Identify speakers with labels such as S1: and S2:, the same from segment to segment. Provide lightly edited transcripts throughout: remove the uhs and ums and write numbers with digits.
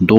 S1: 2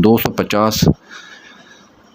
S1: 250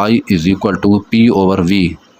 S1: I=P/V،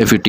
S1: FET